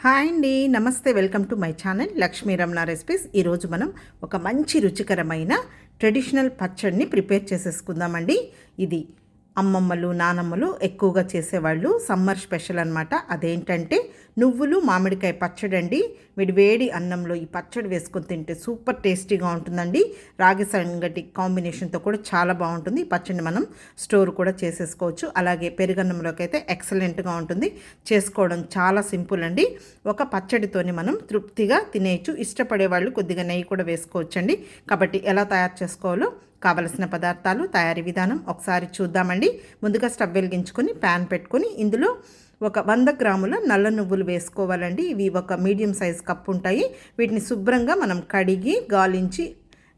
Hi అండి, నమస్తే. Welcome to my channel Lakshmi Ramana recipes. ఈరోజు మనం ఒక మంచి రుచికరమైన ట్రెడిషనల్ పచ్చడిని ప్రిపేర్ చేసేసుకుందామండి. ఇది అమ్మమ్మలు నానమ్మలు ఎక్కువగా చేసేవాళ్ళు, సమ్మర్ స్పెషల్ అనమాట. అదేంటంటే నువ్వులు మామిడికాయ పచ్చడి అండి. వేడి అన్నంలో ఈ పచ్చడి వేసుకొని తింటే సూపర్ టేస్టీగా ఉంటుందండి. రాగి సంగటి కాంబినేషన్తో కూడా చాలా బాగుంటుంది. ఈ పచ్చడిని మనం స్టోర్ కూడా చేసేసుకోవచ్చు. అలాగే పెరుగన్నంలోకి అయితే ఎక్సలెంట్గా ఉంటుంది. చేసుకోవడం చాలా సింపుల్ అండి. ఒక పచ్చడితోని మనం తృప్తిగా తినేయచ్చు. ఇష్టపడే వాళ్ళు కొద్దిగా నెయ్యి కూడా వేసుకోవచ్చండి. కాబట్టి ఎలా తయారు చేసుకోవాలో కావలసిన పదార్థాలు, తయారీ విధానం ఒకసారి చూద్దామండి. ముందుగా స్టవ్ వెలిగించుకొని ప్యాన్ పెట్టుకొని ఇందులో ఒక 100 గ్రాముల నల్ల నువ్వులు వేసుకోవాలండి. ఇవి ఒక మీడియం సైజ్ కప్పు ఉంటాయి. వీటిని శుభ్రంగా మనం కడిగి గాలించి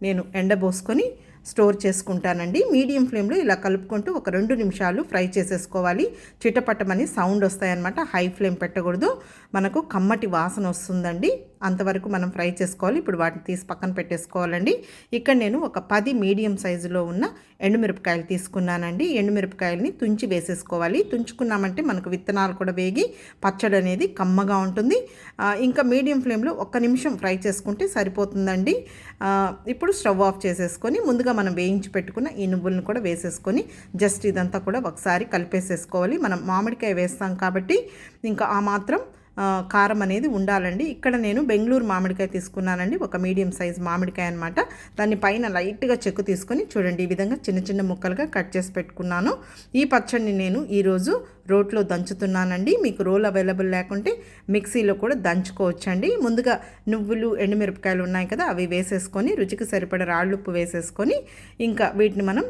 నేను ఎండబోసుకొని స్టోర్ చేసుకుంటానండి. మీడియం ఫ్లేమ్లో ఇలా కలుపుకుంటూ ఒక 2 నిమిషాలు ఫ్రై చేసేసుకోవాలి. చిటపటమని సౌండ్ వస్తాయన్నమాట. హై ఫ్లేమ్ పెట్టకూడదు, మనకు కమ్మటి వాసన వస్తుందండి. అంతవరకు మనం ఫ్రై చేసుకోవాలి. ఇప్పుడు వాటిని తీసి పక్కన పెట్టేసుకోవాలండి. ఇక్కడ నేను ఒక 10 మీడియం సైజులో ఉన్న ఎండుమిరపకాయలు తీసుకున్నానండి. ఎండుమిరపకాయలని తుంచి వేసేసుకోవాలి. తుంచుకున్నామంటే మనకు విత్తనాలు కూడా వేగి పచ్చడి అనేది కమ్మగా ఉంటుంది. ఇంకా మీడియం ఫ్లేమ్లో 1 నిమిషం ఫ్రై చేసుకుంటే సరిపోతుందండి. ఇప్పుడు స్టవ్ ఆఫ్ చేసేసుకొని ముందుగా మనం వేయించి పెట్టుకున్న ఈ నువ్వులను కూడా వేసేసుకొని జస్ట్ ఇదంతా కూడా ఒకసారి కలిపేసేసుకోవాలి. మనం మామిడికాయ వేస్తాం కాబట్టి ఇంకా ఆ మాత్రం కారం అనేది ఉండాలండి. ఇక్కడ నేను బెంగళూరు మామిడికాయ తీసుకున్నానండి. ఒక మీడియం సైజ్ మామిడికాయ అనమాట. దాన్ని పైన లైట్గా చెక్కు తీసుకొని చూడండి, ఈ విధంగా చిన్న చిన్న ముక్కలుగా కట్ చేసి పెట్టుకున్నాను. ఈ పచ్చడిని నేను ఈరోజు రోట్లో దంచుతున్నానండి. మీకు రోల్ అవైలబుల్ లేకుంటే మిక్సీలో కూడా దంచుకోవచ్చండి. ముందుగా నువ్వులు ఎండుమిరపకాయలు ఉన్నాయి కదా, అవి వేసేసుకొని రుచికి సరిపడ రాళ్ళుప్పు వేసేసుకొని ఇంకా వీటిని మనం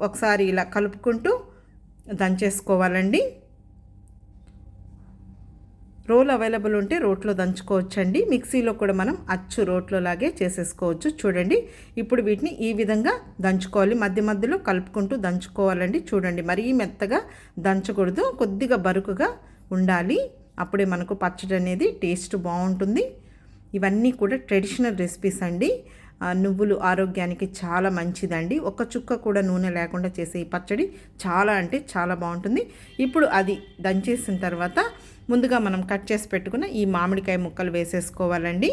ఒకసారి ఇలా కలుపుకుంటూ దంచేసుకోవాలండి. రోల్ అవైలబుల్ ఉంటే రోట్లో దంచుకోవచ్చండి. మిక్సీలో కూడా మనం అచ్చు రోట్లో లాగే చేసేసుకోవచ్చు. చూడండి, ఇప్పుడు వీటిని ఈ విధంగా దంచుకోవాలి. మధ్య మధ్యలో కలుపుకుంటూ దంచుకోవాలండి. చూడండి, మరీ మెత్తగా దంచకూడదు, కొద్దిగా బరుకుగా ఉండాలి. అప్పుడే మనకు పచ్చడి అనేది టేస్ట్ బాగుంటుంది. ఇవన్నీ కూడా ట్రెడిషనల్ రెసిపీస్ అండి. నువ్వులు ఆరోగ్యానికి చాలా మంచిదండి. ఒక చుక్క కూడా నూనె లేకుండా చేసే ఈ పచ్చడి చాలా అంటే చాలా బాగుంటుంది. ఇప్పుడు అది దంచేసిన తర్వాత ముందుగా మనం కట్ చేసి పెట్టుకున్న ఈ మామిడికాయ ముక్కలు వేసేసుకోవాలండి.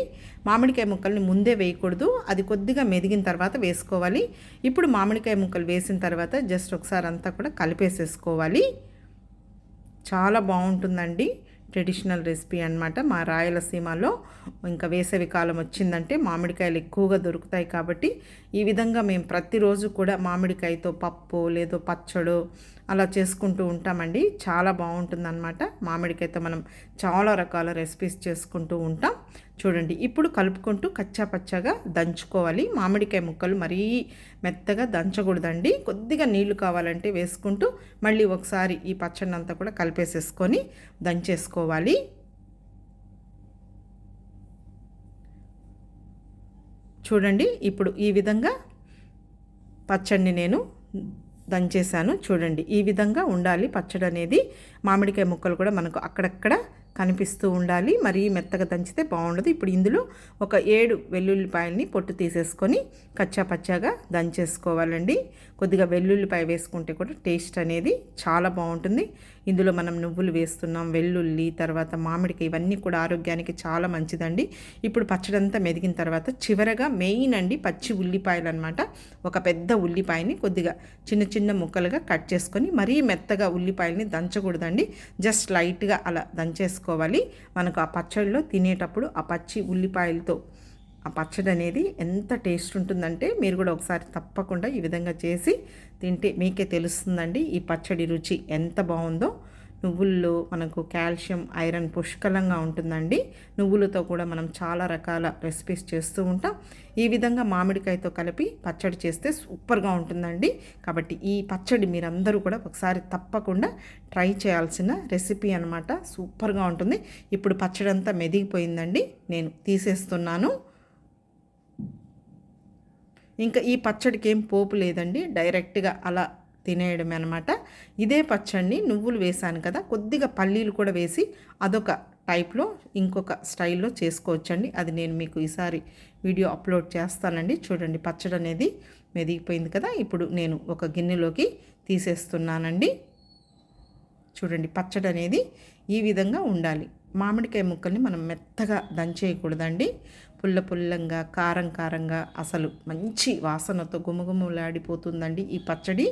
మామిడికాయ ముక్కల్ని ముందే వేయకూడదు, అది కొద్దిగా మెదిగిన తర్వాత వేసుకోవాలి. ఇప్పుడు మామిడికాయ ముక్కలు వేసిన తర్వాత జస్ట్ ఒకసారి అంతా కూడా కలిపేసేసుకోవాలి. చాలా బాగుంటుందండి. ట్రెడిషనల్ రెసిపీ అన్నమాట. మా రాయలసీమలో ఇంకా వేసవి కాలం వచ్చిందంటే మామిడికాయలు ఎక్కువగా దొరుకుతాయి కాబట్టి ఈ విధంగా మేము ప్రతిరోజు కూడా మామిడికాయతో పప్పు లేదో పచ్చడో అలా చేసుకుంటూ ఉంటామండి. చాలా బాగుంటుందన్నమాట. మామిడికాయతో మనం చాలా రకాల రెసిపీస్ చేసుకుంటూ ఉంటాం. చూడండి, ఇప్పుడు కలుపుకుంటూ కచ్చా పచ్చగా దంచుకోవాలి. మామిడికాయ ముక్కలు మరీ మెత్తగా దంచకూడదండి. కొద్దిగా నీళ్లు కావాలంటే వేసుకుంటూ మళ్ళీ ఒకసారి ఈ పచ్చడిని అంతా కూడా కలిపేసేసుకొని దంచేసుకోవాలి. చూడండి, ఇప్పుడు ఈ విధంగా పచ్చడిని నేను దంచేసాను. చూడండి, ఈ విధంగా ఉండాలి పచ్చడి అనేది. మామిడికాయ ముక్కలు కూడా మనకు అక్కడక్కడ కనిపిస్తూ ఉండాలి. మరీ మెత్తగా దంచితే బాగుండదు. ఇప్పుడు ఇందులో ఒక 7 వెల్లుల్లిపాయలని పొట్టు తీసేసుకొని కచ్చా పచ్చాగా దంచేసుకోవాలండి. కొద్దిగా వెల్లుల్లిపాయ వేసుకుంటే కూడా టేస్ట్ అనేది చాలా బాగుంటుంది. ఇందులో మనం నువ్వులు వేస్తున్నాం, వెల్లుల్లి, తర్వాత మామిడికాయ, ఇవన్నీ కూడా ఆరోగ్యానికి చాలా మంచిదండి. ఇప్పుడు పచ్చడంతా మెదిగిన తర్వాత చివరగా మెయిన్ అండి పచ్చి ఉల్లిపాయలు అనమాట. ఒక పెద్ద ఉల్లిపాయని కొద్దిగా చిన్న చిన్న ముక్కలుగా కట్ చేసుకొని, మరీ మెత్తగా ఉల్లిపాయలని దంచకూడదండి, జస్ట్ లైట్గా అలా దంచేసుకోవాలి. మనకు ఆ పచ్చడిలో తినేటప్పుడు ఆ పచ్చి ఉల్లిపాయలతో ఆ పచ్చడి అనేది ఎంత టేస్ట్ ఉంటుందంటే మీరు కూడా ఒకసారి తప్పకుండా ఈ విధంగా చేసి తింటే మీకే తెలుస్తుందండి ఈ పచ్చడి రుచి ఎంత బాగుందో. నువ్వుల్లో మనకు కాల్షియం, ఐరన్ పుష్కలంగా ఉంటుందండి. నువ్వులతో కూడా మనం చాలా రకాల రెసిపీస్ చేస్తూ ఉంటాం. ఈ విధంగా మామిడికాయతో కలిపి పచ్చడి చేస్తే సూపర్గా ఉంటుందండి. కాబట్టి ఈ పచ్చడి మీరందరూ కూడా ఒకసారి తప్పకుండా ట్రై చేయాల్సిన రెసిపీ అనమాట. సూపర్గా ఉంటుంది. ఇప్పుడు పచ్చడి అంతా మెదిగిపోయిందండి, నేను తీసేస్తున్నాను. ఇంకా ఈ పచ్చడికి ఏం పోపు లేదండి, డైరెక్ట్గా అలా తినేయడమే అనమాట. ఇదే పచ్చడిని నువ్వులు వేసాను కదా, కొద్దిగా పల్లీలు కూడా వేసి అదొక టైప్లో ఇంకొక స్టైల్లో చేసుకోవచ్చండి. అది నేను మీకు ఈసారి వీడియో అప్లోడ్ చేస్తానండి. చూడండి, పచ్చడి అనేది మెదిగిపోయింది కదా. ఇప్పుడు నేను ఒక గిన్నెలోకి తీసేస్తున్నానండి. చూడండి, పచ్చడి అనేది ఈ విధంగా ఉండాలి. మామిడికాయ ముక్కల్ని మనం మెత్తగా దంచేయకూడదండి. పుల్ల పుల్లంగా, కారం కారంగా, అసలు మంచి వాసనతో గుమగుమలాడిపోతుందండి ఈ పచ్చడి.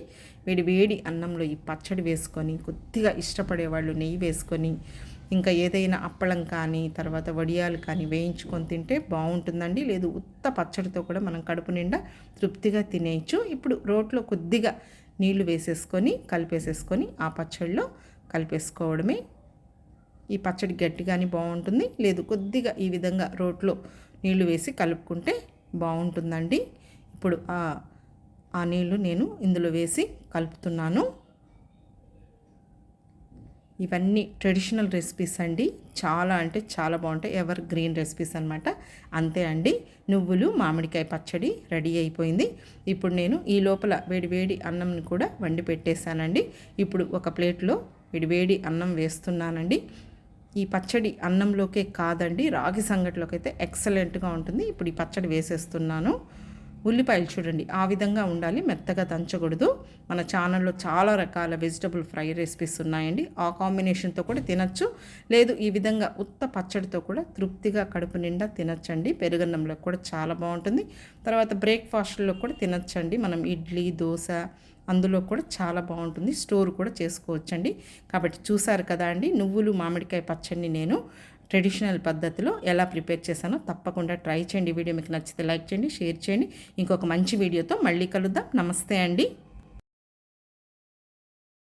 వేడి వేడి అన్నంలో ఈ పచ్చడి వేసుకొని, కొద్దిగా ఇష్టపడేవాళ్ళు నెయ్యి వేసుకొని, ఇంకా ఏదైనా అప్పడం కానీ, తర్వాత వడియాలు కానీ వేయించుకొని తింటే బాగుంటుందండి. లేదు ఉత్త పచ్చడితో కూడా మనం కడుపు నిండా తృప్తిగా తినేయచ్చు. ఇప్పుడు రోట్లో కొద్దిగా నీళ్లు వేసేసుకొని కలిపేసేసుకొని ఆ పచ్చడిలో కలిపేసుకోవడమే. ఈ పచ్చడి గట్టిగాని బాగుంటుంది, లేదు కొద్దిగా ఈ విధంగా రోట్లో నీళ్లు వేసి కలుపుకుంటే బాగుంటుందండి. ఇప్పుడు ఆ నీళ్లు నేను ఇందులో వేసి కలుపుతున్నాను. ఇవన్నీ ట్రెడిషనల్ రెసిపీస్ అండి, చాలా అంటే చాలా బాగుంటాయి, ఎవర్ గ్రీన్ రెసిపీస్ అనమాట. అంతే అండి, నువ్వులు మామిడికాయ పచ్చడి రెడీ అయిపోయింది. ఇప్పుడు నేను ఈ లోపల వేడివేడి అన్నంని కూడా వండి పెట్టేశానండి. ఇప్పుడు ఒక ప్లేట్లో వేడివేడి అన్నం వేస్తున్నానండి. ఈ పచ్చడి అన్నంలోకే కాదండి, రాగి సంగటిలోకి అయితే ఎక్సలెంట్గా ఉంటుంది. ఇప్పుడు ఈ పచ్చడి వేసేస్తున్నాను. ఉల్లిపాయలు చూడండి ఆ విధంగా ఉండాలి, మెత్తగా దంచకూడదు. మన ఛానల్లో చాలా రకాల వెజిటబుల్ ఫ్రై రెసిపీస్ ఉన్నాయండి, ఆ కాంబినేషన్తో కూడా తినచ్చు. లేదు ఈ విధంగా ఉత్త పచ్చడితో కూడా తృప్తిగా కడుపు నిండా తినచ్చండి. పెరుగన్నంలో కూడా చాలా బాగుంటుంది. తర్వాత బ్రేక్ఫాస్ట్లో కూడా తినచ్చండి. మనం ఇడ్లీ, దోశ అందులో కూడా చాలా బాగుంటుంది, స్టోర్ కూడా చేసుకోవచ్చండి. కాబట్టి చూసారు కదా అండి, నువ్వులు మామిడికాయ పచ్చడిని నేను ట్రెడిషనల్ పద్ధతిలో ఎలా ప్రిపేర్ చేశానో తప్పకుండా ట్రై చేయండి. వీడియో మీకు నచ్చితే లైక్ చేయండి, షేర్ చేయండి. ఇంకొక మంచి వీడియోతో మళ్ళీ కలుద్దాం. నమస్తే అండి.